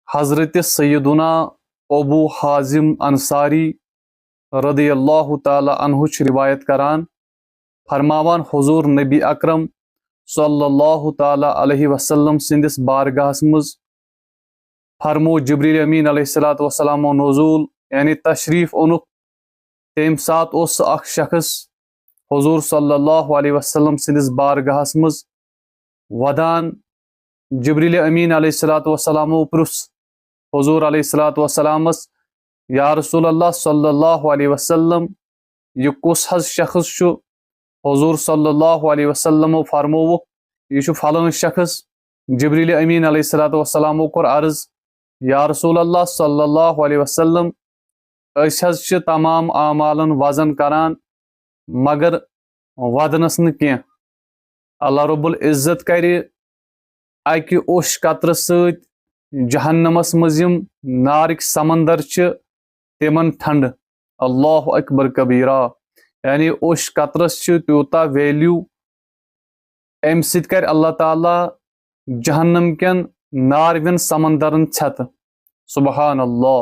حضرت سیدنا ابو حازم انصاری رضی اللہ تعالی عنہ روایت کران فرماوان حضور نبی اکرم صلی اللہ تعالی علیہ وسلم سندس بارگاہس مز فرمو جبریل امین علیہ السلام نزول یعنی تشریف اونک تم سات اس اخ شخص حضور صلی اللہ علیہ وسلم سندس بارگاہس مز ودان جبریل امین علیہ السلام پرس حضور علیہ السلام یا رسول اللہ صلی اللہ علیہ وسلم یہ کس حظ شخص شو حضور صلی اللہ علیہ وسلم فرمو یہ فلان شخص جبریل امین علیہ السلام کور عرض یا رسول اللہ صلی اللہ علیہ وسلم اس حظ تمام اعمالن وزن کران مگر ودنس نہ اللہ رب العزت کر اکہ اوش قطر ست جہنمس مزم نارک سمندر تمن ٹھنڈ اللہ اکبر کبیرہ یعنی اوش قطرس تیوتا ویلیو ام ست کر اللہ تعالی جہنم کن ناروین سمندرن چھت سبحان اللہ